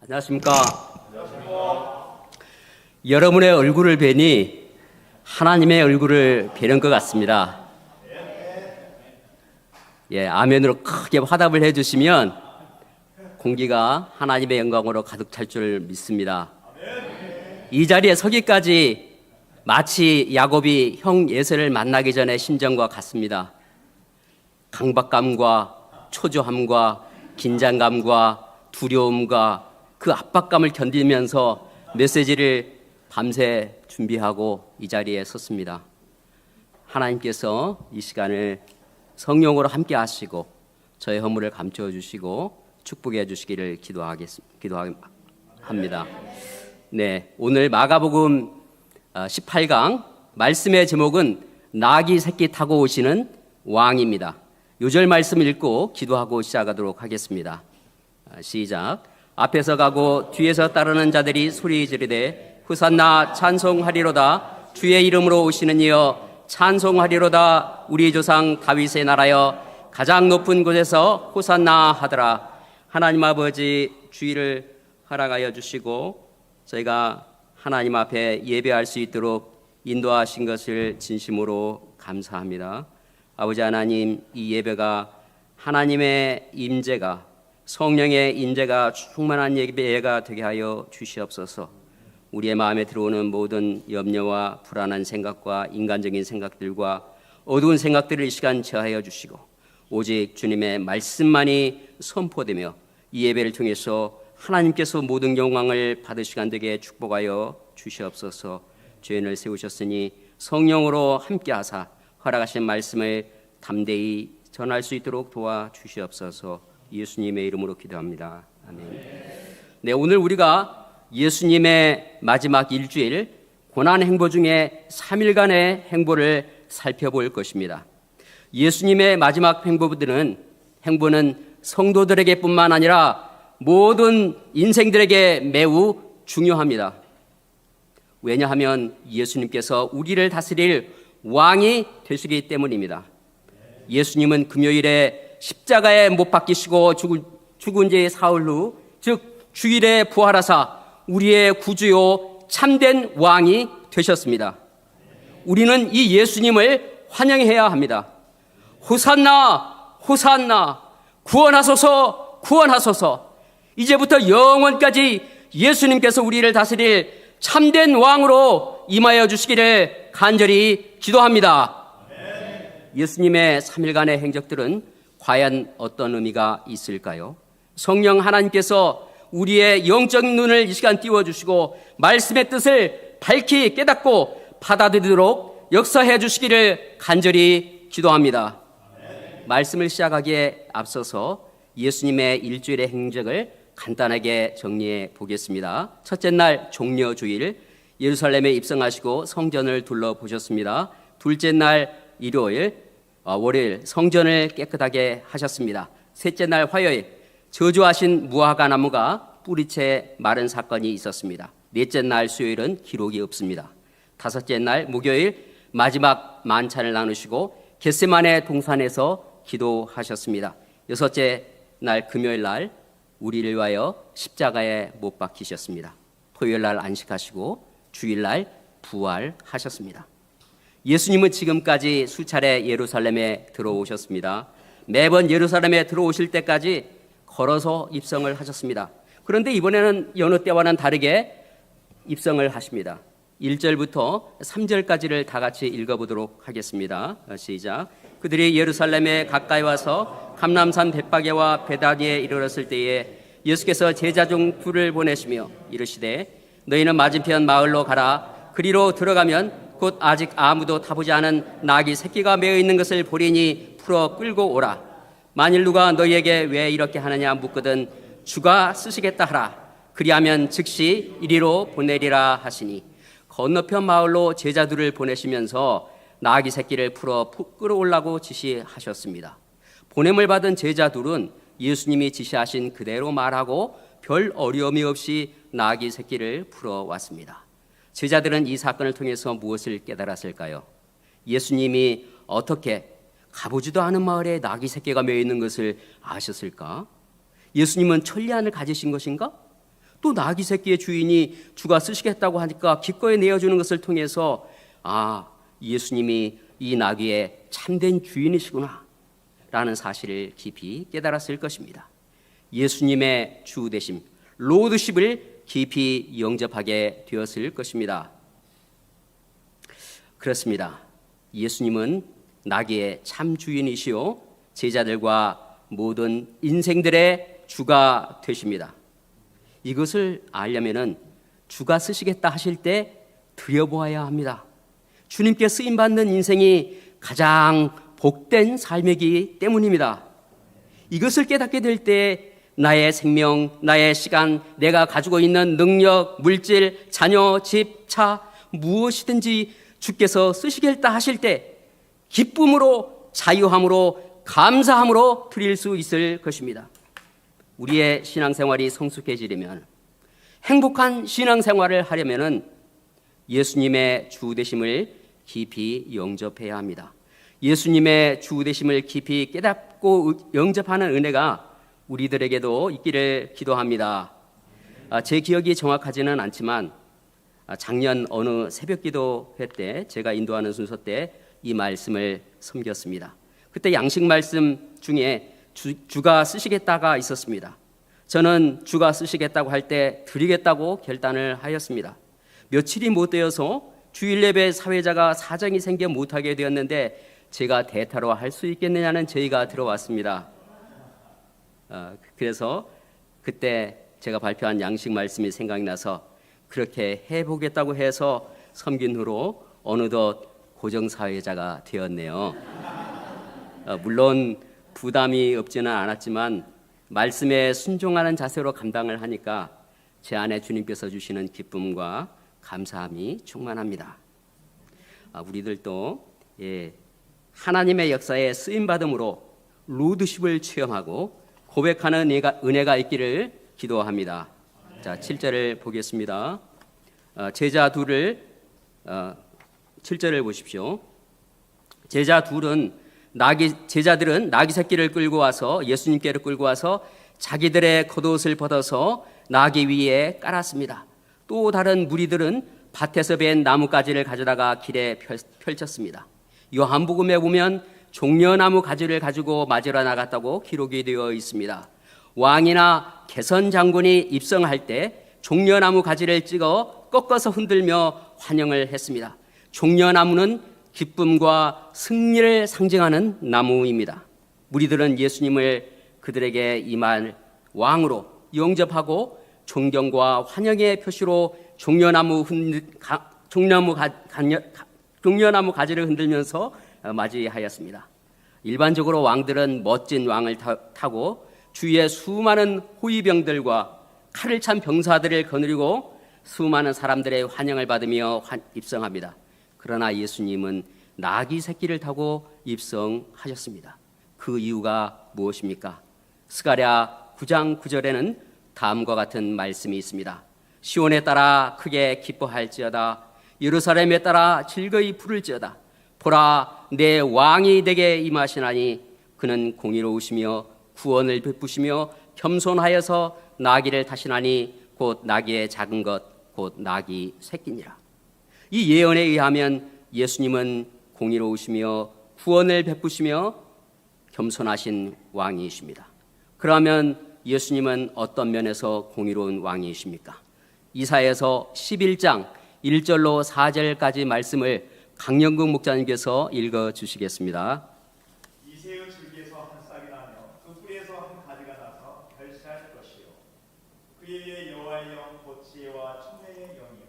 안녕하십니까. 여러분의 얼굴을 뵈니 하나님의 얼굴을 뵈는 것 같습니다. 아멘으로 크게 화답을 해주시면 공기가 하나님의 영광으로 가득 찰 줄 믿습니다. 이 자리에 서기까지 마치 야곱이 형 에서를 만나기 전에 심정과 같습니다. 강박감과 초조함과 긴장감과 두려움과 그 압박감을 견디면서 메시지를 밤새 준비하고 이 자리에 섰습니다. 하나님께서 이 시간을 성령으로 함께 하시고 저의 허물을 감춰 주시고 축복해 주시기를 기도합니다. 오늘 마가복음 18강 말씀의 제목은 나귀 새끼 타고 오시는 왕입니다. 요절 말씀 읽고 기도하고 시작하도록 하겠습니다. 시작. 앞에서 가고 뒤에서 따르는 자들이 소리 지르되 호산나 찬송하리로다. 주의 이름으로 오시는 이여 찬송하리로다. 우리 조상 다윗의 나라여 가장 높은 곳에서 호산나 하더라. 하나님 아버지 주의를 허락하여 주시고 저희가 하나님 앞에 예배할 수 있도록 인도하신 것을 진심으로 감사합니다. 아버지 하나님, 이 예배가 하나님의 임재가 성령의 인재가 충만한 예배가 되게 하여 주시옵소서. 우리의 마음에 들어오는 모든 염려와 불안한 생각과 인간적인 생각들과 어두운 생각들을 이 시간 제하여 주시고 오직 주님의 말씀만이 선포되며 이 예배를 통해서 하나님께서 모든 영광을 받을 시간 되게 축복하여 주시옵소서. 죄인을 세우셨으니 성령으로 함께하사 허락하신 말씀을 담대히 전할 수 있도록 도와주시옵소서. 예수님의 이름으로 기도합니다. 아멘. 오늘 우리가 예수님의 마지막 일주일 고난 행보 중에 3일간의 행보를 살펴볼 것입니다. 예수님의 마지막 행보는 성도들에게 뿐만 아니라 모든 인생들에게 매우 중요합니다. 왜냐하면 예수님께서 우리를 다스릴 왕이 되시기 때문입니다. 예수님은 금요일에 십자가에 못 박히시고 죽은 지 사흘 후, 즉 주일에 부활하사 우리의 구주요 참된 왕이 되셨습니다. 우리는 이 예수님을 환영해야 합니다. 호산나 호산나 구원하소서 구원하소서. 이제부터 영원까지 예수님께서 우리를 다스릴 참된 왕으로 임하여 주시기를 간절히 기도합니다. 예수님의 3일간의 행적들은 과연 어떤 의미가 있을까요? 성령 하나님께서 우리의 영적인 눈을 이 시간 띄워주시고 말씀의 뜻을 밝히 깨닫고 받아들이도록 역사해 주시기를 간절히 기도합니다. 말씀을 시작하기에 앞서서 예수님의 일주일의 행적을 간단하게 정리해 보겠습니다. 첫째 날 종려주일 예루살렘에 입성하시고 성전을 둘러보셨습니다. 둘째 날 일요일 월요일 성전을 깨끗하게 하셨습니다. 셋째 날 화요일 저주하신 무화과 나무가 뿌리채 마른 사건이 있었습니다. 넷째 날 수요일은 기록이 없습니다. 다섯째 날 목요일 마지막 만찬을 나누시고 겟세마네 동산에서 기도하셨습니다. 여섯째 날 금요일 날 우리를 위하여 십자가에 못 박히셨습니다. 토요일 날 안식하시고 주일 날 부활하셨습니다. 예수님은 지금까지 수차례 예루살렘에 들어오셨습니다. 매번 예루살렘에 들어오실 때까지 걸어서 입성을 하셨습니다. 그런데 이번에는 여느 때와는 다르게 입성을 하십니다. 1절부터 3절까지를 다 같이 읽어보도록 하겠습니다. 시작. 그들이 예루살렘에 가까이 와서 감람산 벳바게와 베다니에 이르렀을 때에 예수께서 제자 중 둘을 보내시며 이르시되 너희는 맞은편 마을로 가라. 그리로 들어가면 곧 아직 아무도 타보지 않은 나귀 새끼가 매어 있는 것을 보리니 풀어 끌고 오라. 만일 누가 너희에게 왜 이렇게 하느냐 묻거든 주가 쓰시겠다 하라. 그리하면 즉시 이리로 보내리라 하시니 건너편 마을로 제자들을 보내시면서 나귀 새끼를 풀어 끌어올라고 지시하셨습니다. 보냄을 받은 제자들은 예수님이 지시하신 그대로 말하고 별 어려움이 없이 나귀 새끼를 풀어왔습니다. 제자들은 이 사건을 통해서 무엇을 깨달았을까요? 예수님이 어떻게 가보지도 않은 마을에 나귀 새끼가 매어 있는 것을 아셨을까? 예수님은 천리안을 가지신 것인가? 또 나귀 새끼의 주인이 주가 쓰시겠다고 하니까 기꺼이 내어주는 것을 통해서 예수님이 이 나귀의 참된 주인이시구나 라는 사실을 깊이 깨달았을 것입니다. 예수님의 주 되심, 로드십을 깊이 영접하게 되었을 것입니다. 그렇습니다. 예수님은 나귀의 참 주인이시요 제자들과 모든 인생들의 주가 되십니다. 이것을 알려면은 주가 쓰시겠다 하실 때 들여보아야 합니다. 주님께 쓰임받는 인생이 가장 복된 삶이기 때문입니다. 이것을 깨닫게 될 때 나의 생명, 나의 시간, 내가 가지고 있는 능력, 물질, 자녀, 집, 차 무엇이든지 주께서 쓰시겠다 하실 때 기쁨으로, 자유함으로, 감사함으로 드릴 수 있을 것입니다. 우리의 신앙생활이 성숙해지려면, 행복한 신앙생활을 하려면 예수님의 주 되심을 깊이 영접해야 합니다. 예수님의 주 되심을 깊이 깨닫고 영접하는 은혜가 우리들에게도 있기를 기도합니다. 제 기억이 정확하지는 않지만 작년 어느 새벽기도회 때 제가 인도하는 순서 때 이 말씀을 섬겼습니다. 그때 양식 말씀 중에 주가 쓰시겠다가 있었습니다. 저는 주가 쓰시겠다고 할 때 드리겠다고 결단을 하였습니다. 며칠이 못 되어서 주일 예배 사회자가 사정이 생겨 못하게 되었는데 제가 대타로 할 수 있겠느냐는 제의가 들어왔습니다. 그래서 그때 제가 발표한 양식 말씀이 생각이 나서 그렇게 해보겠다고 해서 섬긴 후로 어느덧 고정사회자가 되었네요. 물론 부담이 없지는 않았지만 말씀에 순종하는 자세로 감당을 하니까 제 안에 주님께서 주시는 기쁨과 감사함이 충만합니다. 우리들도 하나님의 역사에 쓰임받음으로 로드십을 체험하고 고백하는 은혜가 있기를 기도합니다. 자, 7절을 보겠습니다. 제자 둘을 7절을 보십시오. 제자들은 나귀 새끼를 끌고 와서 예수님께로 끌고 와서 자기들의 겉옷을 벗어서 나귀 위에 깔았습니다. 또 다른 무리들은 밭에서 벤 나뭇가지를 가져다가 길에 펼쳤습니다. 요한복음에 보면 종려나무 가지를 가지고 맞으러 나갔다고 기록이 되어 있습니다. 왕이나 개선 장군이 입성할 때 종려나무 가지를 찍어 꺾어서 흔들며 환영을 했습니다. 종려나무는 기쁨과 승리를 상징하는 나무입니다. 무리들은 예수님을 그들에게 임할 왕으로 영접하고 존경과 환영의 표시로 종려나무 가지를 흔들면서 맞이하였습니다. 일반적으로 왕들은 멋진 왕을 타고 주위에 수많은 호위병들과 칼을 찬 병사들을 거느리고 수많은 사람들의 환영을 받으며 입성합니다. 그러나 예수님은 나귀 새끼를 타고 입성하셨습니다. 그 이유가 무엇입니까? 스가랴 9장 9절에는 다음과 같은 말씀이 있습니다. 시온에 따라 크게 기뻐할지어다. 예루살렘에 따라 즐거이 부를지어다. 보라, 내 왕이 내게 임하시나니 그는 공의로우시며 구원을 베푸시며 겸손하여서 나귀를 타시나니 곧 나귀의 작은 것, 곧 나귀 새끼니라. 이 예언에 의하면 예수님은 공의로우시며 구원을 베푸시며 겸손하신 왕이십니다. 그러면 예수님은 어떤 면에서 공의로운 왕이십니까? 이사야서 11장 1절로 4절까지 말씀을 강영국 목자님께서 읽어주시겠습니다. 이새의 줄기에서 한 싹이 나며 그 뿌리에서 한 가지가 나서 결실할 것이요 그에 의해 여호와의 영 곧 지혜와 총명의 영이요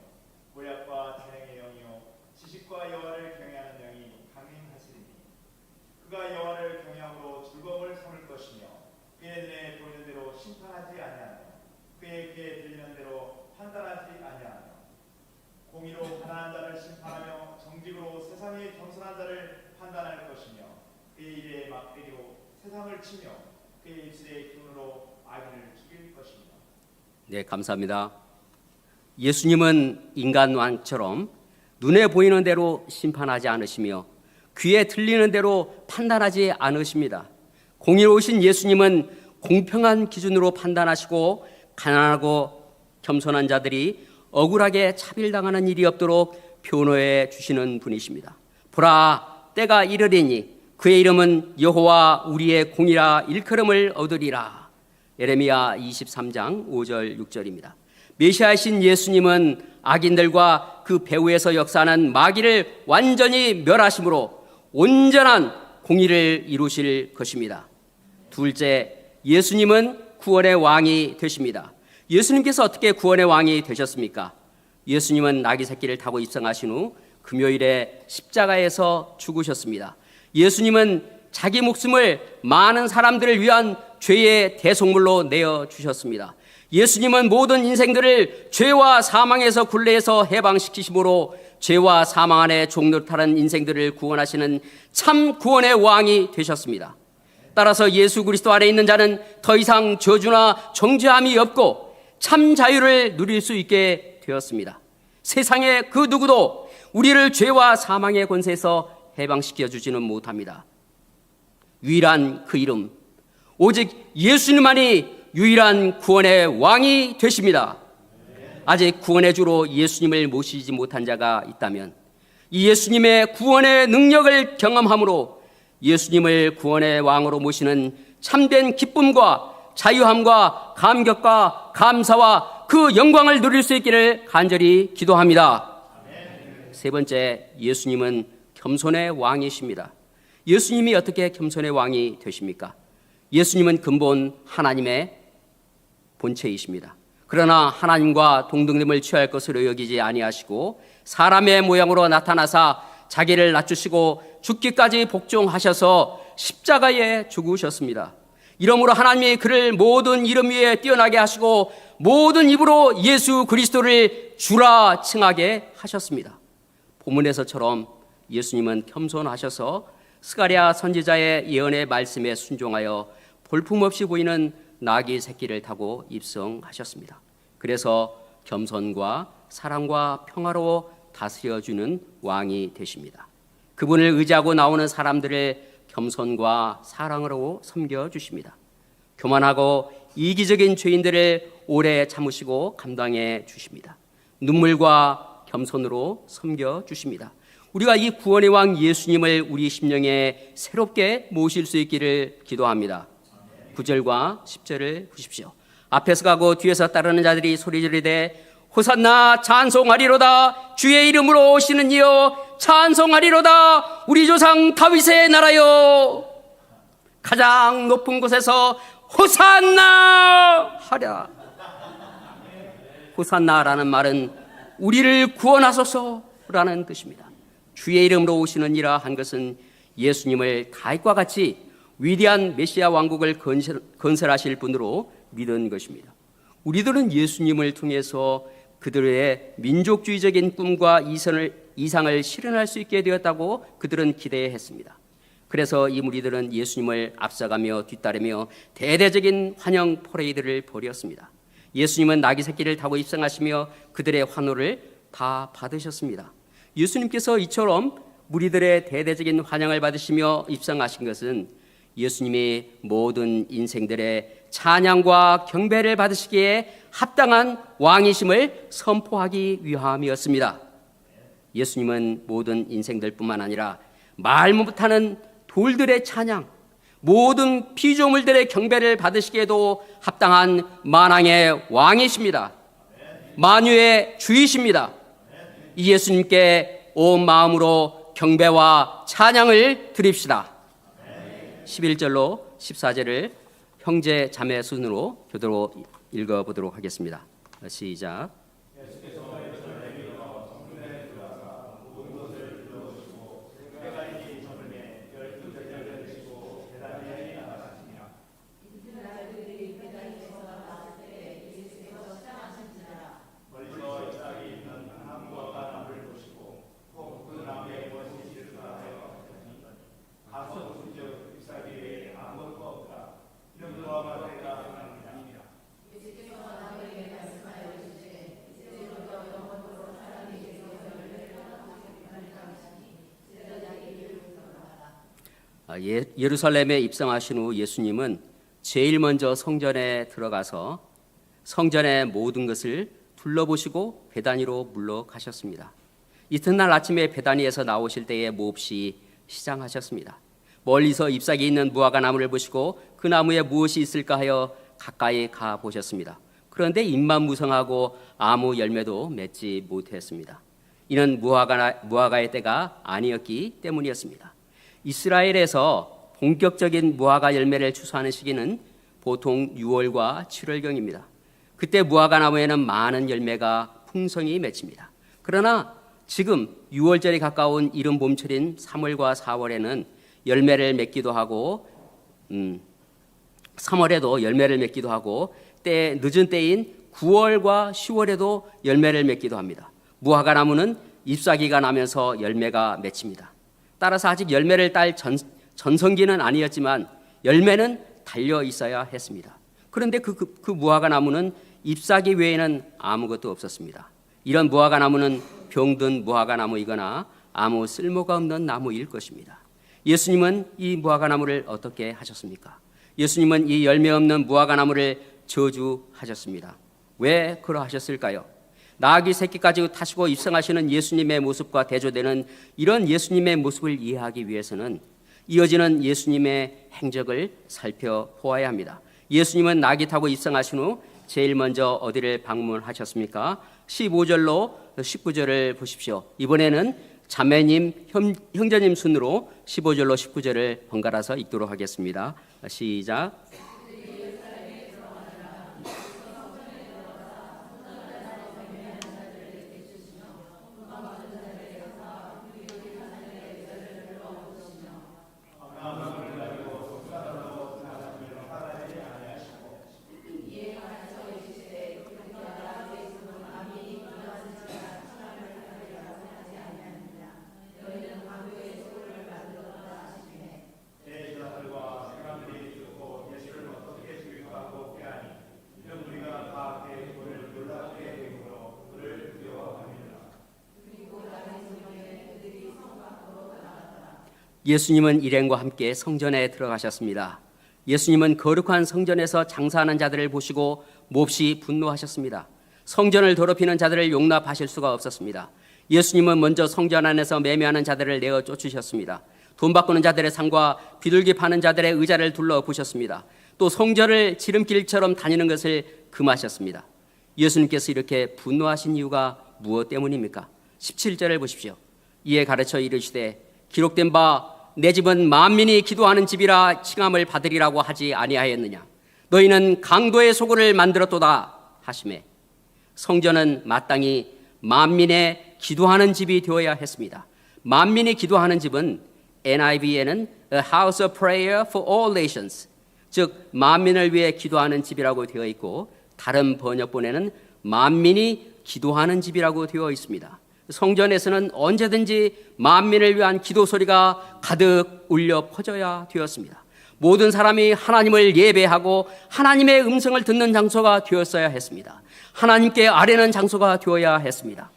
모략과 재능의 영이요 지식과 여호와를 경외하는 영이 강림하시리니 그가 여호와를 경외함으로 즐거움을 삼을 것이며 그의 눈에 보이는 대로 심판하지 아니하며 그의 귀에 들리는 대로 판단하지 아니하며 공의로 가난한 자를 심판하며 정직으로 세상에 겸손한 자를 판단할 것이며 그의 입에 막대기로 세상을 치며 그의 입술의 기운으로 악인을 죽일 것입니다. 네, 감사합니다. 예수님은 인간 왕처럼 눈에 보이는 대로 심판하지 않으시며 귀에 들리는 대로 판단하지 않으십니다. 공의로우신 예수님은 공평한 기준으로 판단하시고 가난하고 겸손한 자들이 억울하게 차별당하는 일이 없도록 변호해 주시는 분이십니다. 보라, 때가 이르리니 그의 이름은 여호와 우리의 공이라 일컬음을 얻으리라. 예레미야 23장 5절 6절입니다. 메시아이신 예수님은 악인들과 그 배후에서 역사하는 마귀를 완전히 멸하심으로 온전한 공의를 이루실 것입니다. 둘째, 예수님은 구원의 왕이 되십니다. 예수님께서 어떻게 구원의 왕이 되셨습니까? 예수님은 나귀 새끼를 타고 입성하신 후 금요일에 십자가에서 죽으셨습니다. 예수님은 자기 목숨을 많은 사람들을 위한 죄의 대속물로 내어주셨습니다. 예수님은 모든 인생들을 죄와 사망에서 굴레에서 해방시키심으로 죄와 사망 안에 종노릇하는 인생들을 구원하시는 참 구원의 왕이 되셨습니다. 따라서 예수 그리스도 안에 있는 자는 더 이상 저주나 정죄함이 없고 참 자유를 누릴 수 있게 되었습니다. 세상의 그 누구도 우리를 죄와 사망의 권세에서 해방시켜 주지는 못합니다. 유일한 그 이름, 오직 예수님만이 유일한 구원의 왕이 되십니다. 아직 구원의 주로 예수님을 모시지 못한 자가 있다면 이 예수님의 구원의 능력을 경험함으로 예수님을 구원의 왕으로 모시는 참된 기쁨과 자유함과 감격과 감사와 그 영광을 누릴 수 있기를 간절히 기도합니다. 세 번째, 예수님은 겸손의 왕이십니다. 예수님이 어떻게 겸손의 왕이 되십니까? 예수님은 근본 하나님의 본체이십니다. 그러나 하나님과 동등됨을 취할 것으로 여기지 아니하시고 사람의 모양으로 나타나사 자기를 낮추시고 죽기까지 복종하셔서 십자가에 죽으셨습니다. 이러므로 하나님이 그를 모든 이름 위에 뛰어나게 하시고 모든 입으로 예수 그리스도를 주라 칭하게 하셨습니다. 본문에서처럼 예수님은 겸손하셔서 스가랴 선지자의 예언의 말씀에 순종하여 볼품없이 보이는 나귀 새끼를 타고 입성하셨습니다. 그래서 겸손과 사랑과 평화로 다스려주는 왕이 되십니다. 그분을 의지하고 나오는 사람들을 겸손과 사랑으로 섬겨주십니다. 교만하고 이기적인 죄인들을 오래 참으시고 감당해 주십니다. 눈물과 겸손으로 섬겨주십니다. 우리가 이 구원의 왕 예수님을 우리 심령에 새롭게 모실 수 있기를 기도합니다. 9절과 10절을 보십시오. 앞에서 가고 뒤에서 따르는 자들이 소리 지르되 호산나 찬송하리로다. 주의 이름으로 오시는 이여 찬송하리로다. 우리 조상 다윗의 나라여. 가장 높은 곳에서 호산나 하랴. 호산나라는 말은 우리를 구원하소서라는 뜻입니다. 주의 이름으로 오시는 이라 한 것은 예수님을 다윗과 같이 위대한 메시아 왕국을 건설하실 분으로 믿은 것입니다. 우리들은 예수님을 통해서 그들의 민족주의적인 꿈과 이상을 실현할 수 있게 되었다고 그들은 기대했습니다. 그래서 이 무리들은 예수님을 앞서가며 뒤따르며 대대적인 환영 퍼레이드를 벌였습니다. 예수님은 나귀 새끼를 타고 입성하시며 그들의 환호를 다 받으셨습니다. 예수님께서 이처럼 무리들의 대대적인 환영을 받으시며 입성하신 것은 예수님이 모든 인생들의 찬양과 경배를 받으시기에 합당한 왕이심을 선포하기 위함이었습니다. 예수님은 모든 인생들뿐만 아니라 말 못하는 돌들의 찬양, 모든 피조물들의 경배를 받으시기에도 합당한 만왕의 왕이십니다. 만유의 주이십니다. 이 예수님께 온 마음으로 경배와 찬양을 드립시다. 11절로 14절을 형제 자매 순으로 교도로 읽어보도록 하겠습니다. 시작. 예루살렘에 입성하신 후 예수님은 제일 먼저 성전에 들어가서 성전의 모든 것을 둘러보시고 베다니로 물러가셨습니다. 이튿날 아침에 베다니에서 나오실 때에 몹시 시장하셨습니다. 멀리서 잎사귀 있는 무화과 나무를 보시고 그 나무에 무엇이 있을까 하여 가까이 가 보셨습니다. 그런데 잎만 무성하고 아무 열매도 맺지 못했습니다. 이는 무화과의 때가 아니었기 때문이었습니다. 이스라엘에서 본격적인 무화과 열매를 추수하는 시기는 보통 6월과 7월경입니다. 그때 무화과 나무에는 많은 열매가 풍성히 맺힙니다. 그러나 지금 6월절이 가까운 이른 봄철인 3월과 4월에는 열매를 맺기도 하고 3월에도 열매를 맺기도 하고 늦은 때인 9월과 10월에도 열매를 맺기도 합니다. 무화과 나무는 잎사귀가 나면서 열매가 맺힙니다. 따라서 아직 열매를 딸 전성기는 아니었지만 열매는 달려 있어야 했습니다. 그런데 그 무화과 나무는 잎사귀 외에는 아무것도 없었습니다. 이런 무화과 나무는 병든 무화과 나무이거나 아무 쓸모가 없는 나무일 것입니다. 예수님은 이 무화과 나무를 어떻게 하셨습니까? 예수님은 이 열매 없는 무화과 나무를 저주하셨습니다. 왜 그러하셨을까요? 나귀 새끼까지 타시고 입성하시는 예수님의 모습과 대조되는 이런 예수님의 모습을 이해하기 위해서는 이어지는 예수님의 행적을 살펴보아야 합니다. 예수님은 나귀 타고 입성하신 후 제일 먼저 어디를 방문하셨습니까? 15절로 19절을 보십시오. 이번에는 자매님, 형제님 순으로 15절로 19절을 번갈아서 읽도록 하겠습니다. 시작. 예수님은 일행과 함께 성전에 들어가셨습니다. 예수님은 거룩한 성전에서 장사하는 자들을 보시고 몹시 분노하셨습니다. 성전을 더럽히는 자들을 용납하실 수가 없었습니다. 예수님은 먼저 성전 안에서 매매하는 자들을 내어 쫓으셨습니다. 돈 바꾸는 자들의 상과 비둘기 파는 자들의 의자를 둘러보셨습니다. 또 성전을 지름길처럼 다니는 것을 금하셨습니다. 예수님께서 이렇게 분노하신 이유가 무엇 때문입니까? 17절을 보십시오. 이에 가르쳐 이르시되 기록된 바 내 집은 만민이 기도하는 집이라 칭함을 받으리라고 하지 아니하였느냐. 너희는 강도의 소굴을 만들었도다 하시매 성전은 마땅히 만민의 기도하는 집이 되어야 했습니다. 만민이 기도하는 집은 NIV에는 A House of Prayer for All Nations, 즉 만민을 위해 기도하는 집이라고 되어 있고 다른 번역본에는 만민이 기도하는 집이라고 되어 있습니다. 성전에서는 언제든지 만민을 위한 기도 소리가 가득 울려 퍼져야 되었습니다. 모든 사람이 하나님을 예배하고 하나님의 음성을 듣는 장소가 되었어야 했습니다. 하나님께 아뢰는 장소가 되어야 했습니다.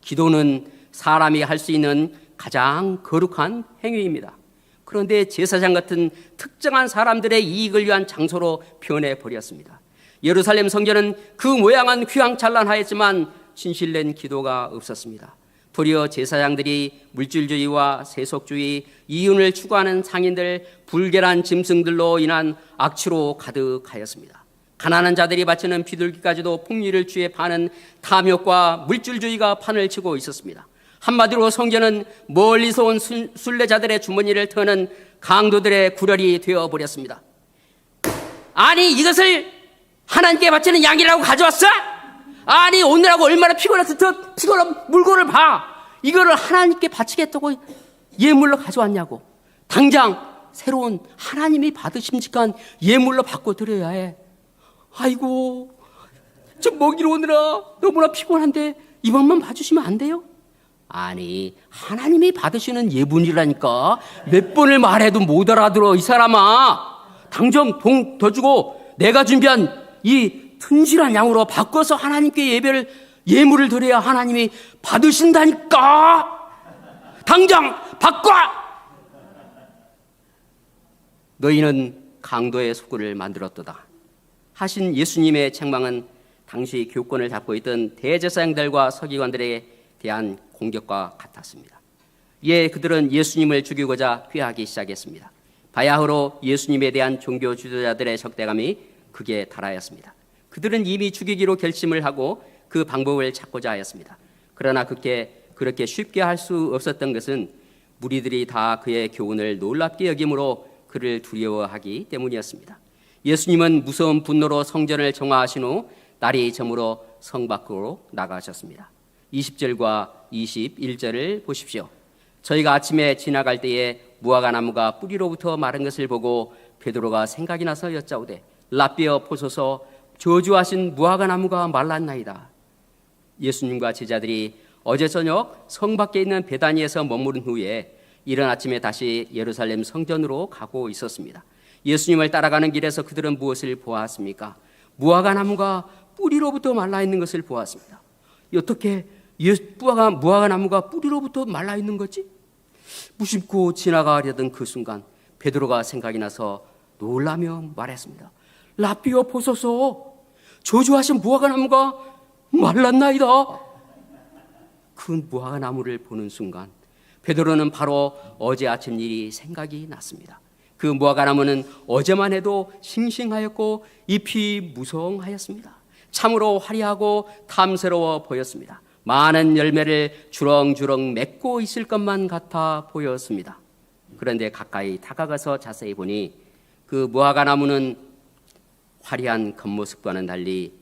기도는 사람이 할 수 있는 가장 거룩한 행위입니다. 그런데 제사장 같은 특정한 사람들의 이익을 위한 장소로 변해버렸습니다. 예루살렘 성전은 그 모양은 휘황찬란하였지만 진실된 기도가 없었습니다. 도리어 제사장들이 물질주의와 세속주의, 이윤을 추구하는 상인들, 불결한 짐승들로 인한 악취로 가득하였습니다. 가난한 자들이 바치는 비둘기까지도 폭리를 취해 파는 탐욕과 물질주의가 판을 치고 있었습니다. 한마디로 성전은 멀리서 온 순례자들의 주머니를 터는 강도들의 구렬이 되어버렸습니다. 아니 이것을 하나님께 바치는 양이라고 가져왔어? 아니 오늘하고 얼마나 피곤해서 피곤한 물건을 봐. 이거를 하나님께 바치겠다고 예물로 가져왔냐고. 당장 새로운 하나님이 받으심직한 예물로 바꿔 드려야 해. 아이고 저 먹이러 오느라 너무나 피곤한데 이번만 봐주시면 안 돼요? 아니 하나님이 받으시는 예물이라니까. 몇 번을 말해도 못 알아들어 이 사람아. 당장 돈 더 주고 내가 준비한 이 튼실한 양으로 바꿔서 하나님께 예물을 드려야 하나님이 받으신다니까. 당장 바꿔. 너희는 강도의 소굴을 만들었도다 하신 예수님의 책망은 당시 교권을 잡고 있던 대제사장들과 서기관들에 대한 공격과 같았습니다. 이에 그들은 예수님을 죽이고자 꾀하기 시작했습니다. 바야흐로 예수님에 대한 종교 지도자들의 적대감이 극에 달하였습니다. 그들은 이미 죽이기로 결심을 하고 그 방법을 찾고자 하였습니다. 그러나 그렇게 쉽게 할 수 없었던 것은 무리들이 다 그의 교훈을 놀랍게 여김으로 그를 두려워하기 때문이었습니다. 예수님은 무서운 분노로 성전을 정화하신 후 날이 저물어 성 밖으로 나가셨습니다. 20절과 21절을 보십시오. 저희가 아침에 지나갈 때에 무화과 나무가 뿌리로부터 마른 것을 보고 베드로가 생각이 나서 여짜오되 라삐어 보소서 저주하신 무화과 나무가 말랐나이다. 예수님과 제자들이 어제 저녁 성 밖에 있는 베다니에서 머무른 후에 이른 아침에 다시 예루살렘 성전으로 가고 있었습니다. 예수님을 따라가는 길에서 그들은 무엇을 보았습니까? 무화과 나무가 뿌리로부터 말라 있는 것을 보았습니다. 어떻게 무화과 나무가 뿌리로부터 말라 있는 거지? 무심코 지나가려던 그 순간 베드로가 생각이 나서 놀라며 말했습니다. 라삐어 보소서 저주하신 무화과 나무가 말랐나이다. 그 무화과 나무를 보는 순간 베드로는 바로 어제 아침 일이 생각이 났습니다. 그 무화과 나무는 어제만 해도 싱싱하였고 잎이 무성하였습니다. 참으로 화려하고 탐스러워 보였습니다. 많은 열매를 주렁주렁 맺고 있을 것만 같아 보였습니다. 그런데 가까이 다가가서 자세히 보니 그 무화과 나무는 화려한 겉모습과는 달리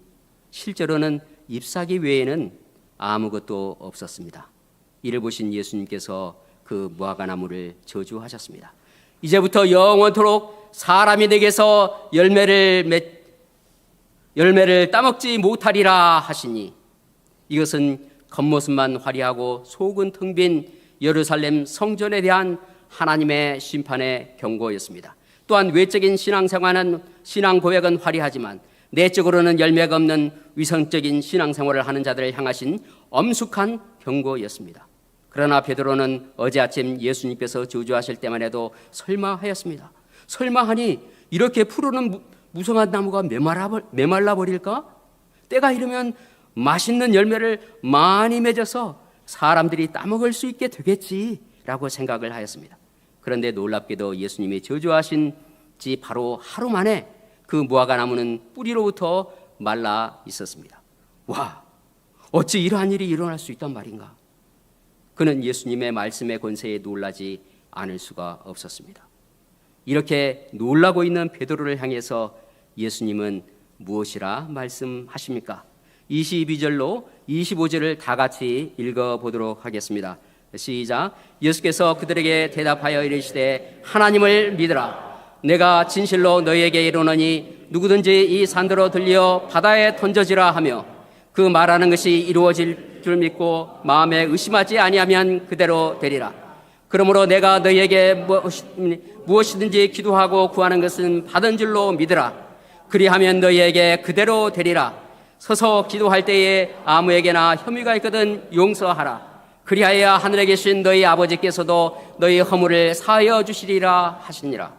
실제로는 잎사귀 외에는 아무것도 없었습니다. 이를 보신 예수님께서 그 무화과 나무를 저주하셨습니다. 이제부터 영원토록 사람이 내게서 열매를 따먹지 못하리라 하시니 이것은 겉모습만 화려하고 속은 텅 빈 예루살렘 성전에 대한 하나님의 심판의 경고였습니다. 또한 외적인 신앙 고백은 화려하지만 내적으로는 열매가 없는 위선적인 신앙생활을 하는 자들을 향하신 엄숙한 경고였습니다. 그러나 베드로는 어제 아침 예수님께서 저주하실 때만 해도 설마하였습니다. 설마하니 이렇게 푸르는 무성한 나무가 메말라 버릴까? 때가 이르면 맛있는 열매를 많이 맺어서 사람들이 따먹을 수 있게 되겠지라고 생각을 하였습니다. 그런데 놀랍게도 예수님이 저주하신 지 바로 하루 만에 그 무화과 나무는 뿌리로부터 말라 있었습니다. 와, 어찌 이러한 일이 일어날 수 있단 말인가? 그는 예수님의 말씀의 권세에 놀라지 않을 수가 없었습니다. 이렇게 놀라고 있는 베드로를 향해서 예수님은 무엇이라 말씀하십니까? 22절로 25절을 다 같이 읽어보도록 하겠습니다. 시작. 예수께서 그들에게 대답하여 이르시되 하나님을 믿으라. 내가 진실로 너희에게 이르노니 누구든지 이 산더러 들려 바다에 던져지라 하며 그 말하는 것이 이루어질 줄 믿고 마음에 의심하지 아니하면 그대로 되리라. 그러므로 내가 너희에게 무엇이든지 기도하고 구하는 것은 받은 줄로 믿으라. 그리하면 너희에게 그대로 되리라. 서서 기도할 때에 아무에게나 혐의가 있거든 용서하라. 그리하여 하늘에 계신 너희 아버지께서도 너희 허물을 사하여 주시리라 하시니라.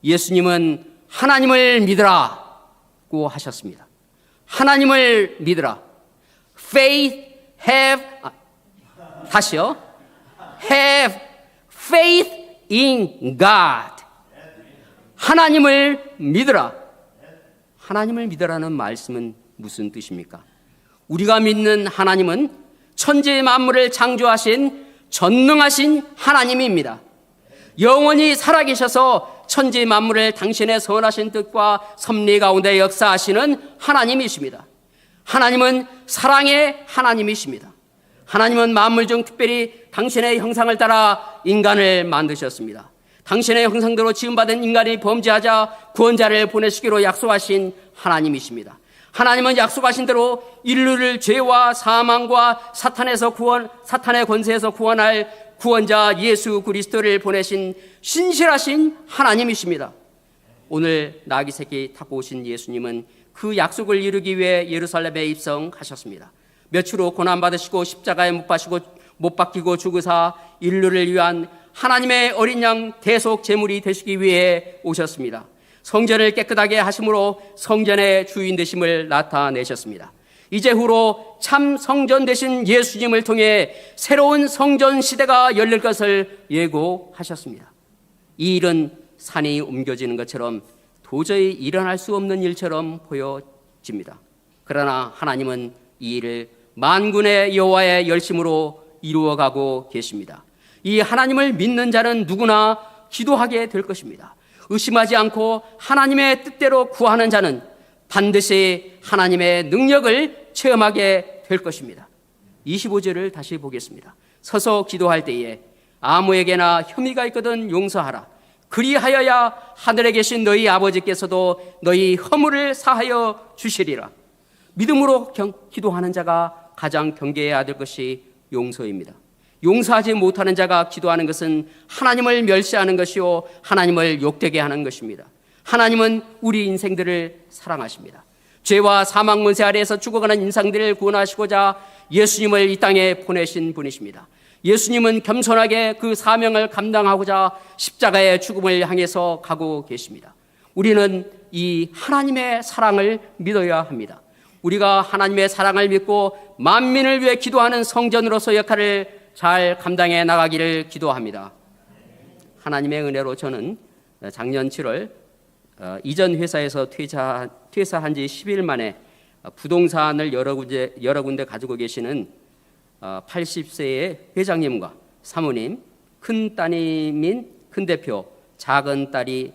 예수님은 하나님을 믿으라고 하셨습니다. 하나님을 믿으라. Faith have 다시요. Have faith in God. 하나님을 믿으라. 하나님을 믿으라는 말씀은 무슨 뜻입니까? 우리가 믿는 하나님은 천지 만물을 창조하신 전능하신 하나님입니다. 영원히 살아계셔서 천지 만물을 당신의 선하신 뜻과 섭리 가운데 역사하시는 하나님이십니다. 하나님은 사랑의 하나님이십니다. 하나님은 만물 중 특별히 당신의 형상을 따라 인간을 만드셨습니다. 당신의 형상대로 지음받은 인간이 범죄하자 구원자를 보내시기로 약속하신 하나님이십니다. 하나님은 약속하신 대로 인류를 죄와 사망과 사탄의 권세에서 구원할 구원자 예수 그리스도를 보내신 신실하신 하나님이십니다. 오늘 나귀 새끼 타고 오신 예수님은 그 약속을 이루기 위해 예루살렘에 입성하셨습니다. 며칠 후 고난받으시고 십자가에 못 박히고 죽으사 인류를 위한 하나님의 어린 양 대속 제물이 되시기 위해 오셨습니다. 성전을 깨끗하게 하심으로 성전의 주인 되심을 나타내셨습니다. 이제후로 참 성전 되신 예수님을 통해 새로운 성전 시대가 열릴 것을 예고하셨습니다. 이 일은 산이 옮겨지는 것처럼 도저히 일어날 수 없는 일처럼 보여집니다. 그러나 하나님은 이 일을 만군의 여호와의 열심으로 이루어가고 계십니다. 이 하나님을 믿는 자는 누구나 기도하게 될 것입니다. 의심하지 않고 하나님의 뜻대로 구하는 자는 반드시 하나님의 능력을 체험하게 될 것입니다. 25절을 다시 보겠습니다. 서서 기도할 때에 아무에게나 혐의가 있거든 용서하라. 그리하여야 하늘에 계신 너희 아버지께서도 너희 허물을 사하여 주시리라. 믿음으로 기도하는 자가 가장 경계해야 될 것이 용서입니다. 용서하지 못하는 자가 기도하는 것은 하나님을 멸시하는 것이요 하나님을 욕되게 하는 것입니다. 하나님은 우리 인생들을 사랑하십니다. 죄와 사망 문세 아래에서 죽어가는 인생들을 구원하시고자 예수님을 이 땅에 보내신 분이십니다. 예수님은 겸손하게 그 사명을 감당하고자 십자가의 죽음을 향해서 가고 계십니다. 우리는 이 하나님의 사랑을 믿어야 합니다. 우리가 하나님의 사랑을 믿고 만민을 위해 기도하는 성전으로서 역할을 잘 감당해 나가기를 기도합니다. 하나님의 은혜로 저는 작년 7월 이전 회사에서 퇴사한 지 10일 만에 부동산을 여러 군데 가지고 계시는 80세의 회장님과 사모님, 큰 따님인 큰 대표, 작은 딸이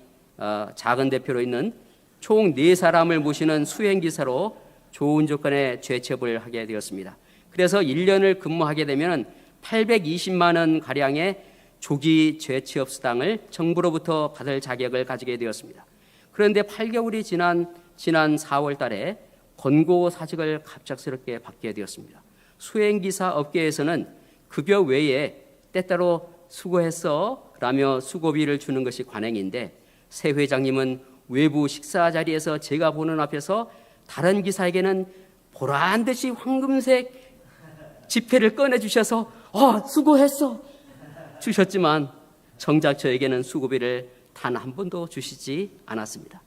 작은 대표로 있는 총 4사람을 모시는 수행기사로 좋은 조건의 재취업을 하게 되었습니다. 그래서 1년을 근무하게 되면 820만 원 가량의 조기 재취업 수당을 정부로부터 받을 자격을 가지게 되었습니다. 그런데 8개월이 지난 4월 달에 권고사직을 갑작스럽게 받게 되었습니다. 수행기사 업계에서는 급여 외에 때때로 수고했어 라며 수고비를 주는 것이 관행인데 새 회장님은 외부 식사 자리에서 제가 보는 앞에서 다른 기사에게는 보란듯이 황금색 지폐를 꺼내주셔서 수고했어 주셨지만 정작 저에게는 수고비를 단 한 번도 주시지 않았습니다.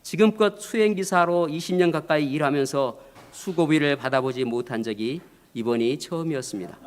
지금껏 수행기사로 20년 가까이 일하면서 수고비를 받아보지 못한 적이 이번이 처음이었습니다.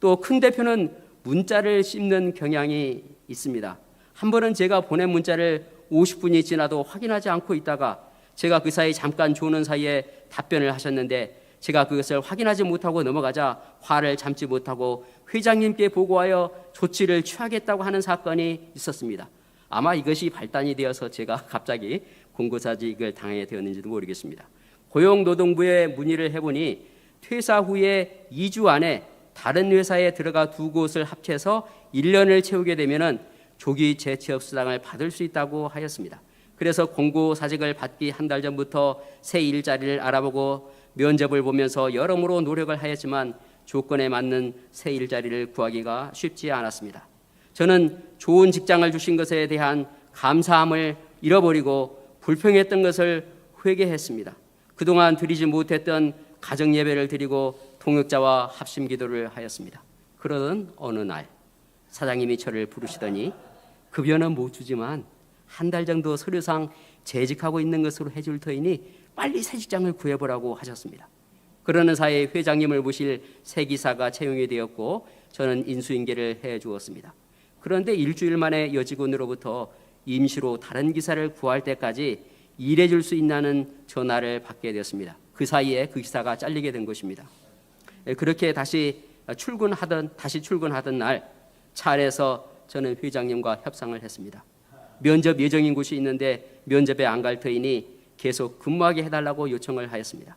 또 큰 대표는 문자를 씹는 경향이 있습니다. 한 번은 제가 보낸 문자를 50분이 지나도 확인하지 않고 있다가 제가 그 사이 잠깐 조는 사이에 답변을 하셨는데 제가 그것을 확인하지 못하고 넘어가자 화를 참지 못하고 회장님께 보고하여 조치를 취하겠다고 하는 사건이 있었습니다. 아마 이것이 발단이 되어서 제가 갑자기 공고사직을 당하게 되었는지도 모르겠습니다. 고용노동부에 문의를 해보니 퇴사 후에 2주 안에 다른 회사에 들어가 2곳을 합쳐서 1년을 채우게 되면 조기 재취업 수당을 받을 수 있다고 하였습니다. 그래서 공고사직을 받기 한 달 전부터 새 일자리를 알아보고 면접을 보면서 여러모로 노력을 하였지만 조건에 맞는 새 일자리를 구하기가 쉽지 않았습니다. 저는 좋은 직장을 주신 것에 대한 감사함을 잃어버리고 불평했던 것을 회개했습니다. 그동안 드리지 못했던 가정 예배를 드리고 통역자와 합심 기도를 하였습니다. 그러던 어느 날 사장님이 저를 부르시더니 급여는 못 주지만 한 달 정도 서류상 재직하고 있는 것으로 해줄 터이니 빨리 새 직장을 구해보라고 하셨습니다. 그러는 사이에 회장님을 모실 새 기사가 채용이 되었고 저는 인수인계를 해주었습니다. 그런데 일주일 만에 여직원으로부터 임시로 다른 기사를 구할 때까지 일해줄 수 있다는 전화를 받게 되었습니다. 그 사이에 그 기사가 잘리게 된 것입니다. 그렇게 다시 출근하던 날 차 안에서 저는 회장님과 협상을 했습니다. 면접 예정인 곳이 있는데 면접에 안 갈 터이니 계속 근무하게 해달라고 요청을 하였습니다.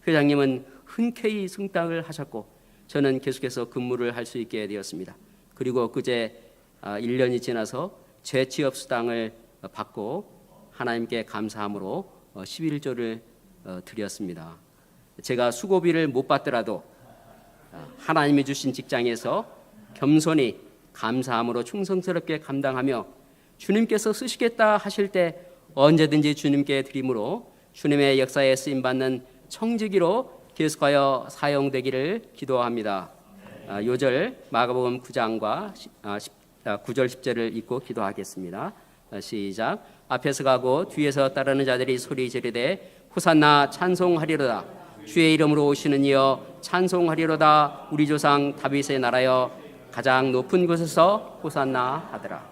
회장님은 흔쾌히 승낙을 하셨고 저는 계속해서 근무를 할 수 있게 되었습니다. 그리고 그제 1년이 지나서 재취업 수당을 받고 하나님께 감사함으로 11조를 드렸습니다. 제가 수고비를 못 받더라도 하나님이 주신 직장에서 겸손히 감사함으로 충성스럽게 감당하며 주님께서 쓰시겠다 하실 때 언제든지 주님께 드림으로 주님의 역사에 쓰임받는 청지기로 계속하여 사용되기를 기도합니다. 요절 마가복음 9장과 9절 10절을 읽고 기도하겠습니다. 시작. 앞에서 가고 뒤에서 따르는 자들이 소리 지르되 호산나 찬송하리로다. 주의 이름으로 오시는 이여 찬송하리로다. 우리 조상 다윗의 나라여 가장 높은 곳에서 호산나 하더라.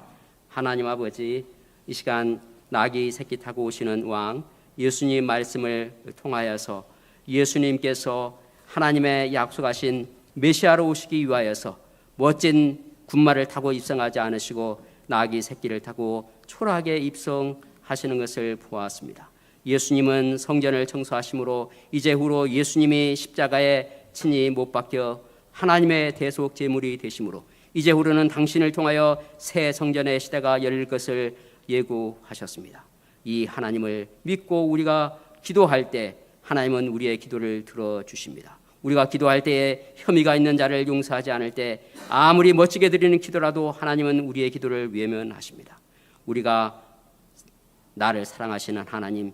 하나님 아버지, 이 시간 나귀 새끼 타고 오시는 왕 예수님 말씀을 통하여서 예수님께서 하나님의 약속하신 메시아로 오시기 위하여서 멋진 군마를 타고 입성하지 않으시고 나귀 새끼를 타고 초라하게 입성하시는 것을 보았습니다. 예수님은 성전을 청소하심으로 이제후로 예수님이 십자가에 친히 못 박혀 하나님의 대속 제물이 되심으로 이제후로는 당신을 통하여 새 성전의 시대가 열릴 것을 예고하셨습니다. 이 하나님을 믿고 우리가 기도할 때 하나님은 우리의 기도를 들어주십니다. 우리가 기도할 때에 혐의가 있는 자를 용서하지 않을 때 아무리 멋지게 드리는 기도라도 하나님은 우리의 기도를 외면하십니다. 우리가 나를 사랑하시는 하나님,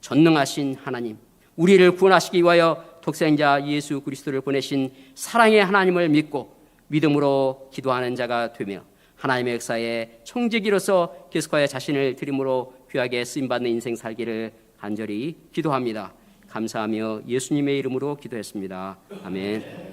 전능하신 하나님, 우리를 구원하시기 위하여 독생자 예수 그리스도를 보내신 사랑의 하나님을 믿고 믿음으로 기도하는 자가 되며 하나님의 역사에 청지기로서 계속하여 자신을 드림으로 귀하게 쓰임받는 인생 살기를 간절히 기도합니다. 감사하며 예수님의 이름으로 기도했습니다. 아멘.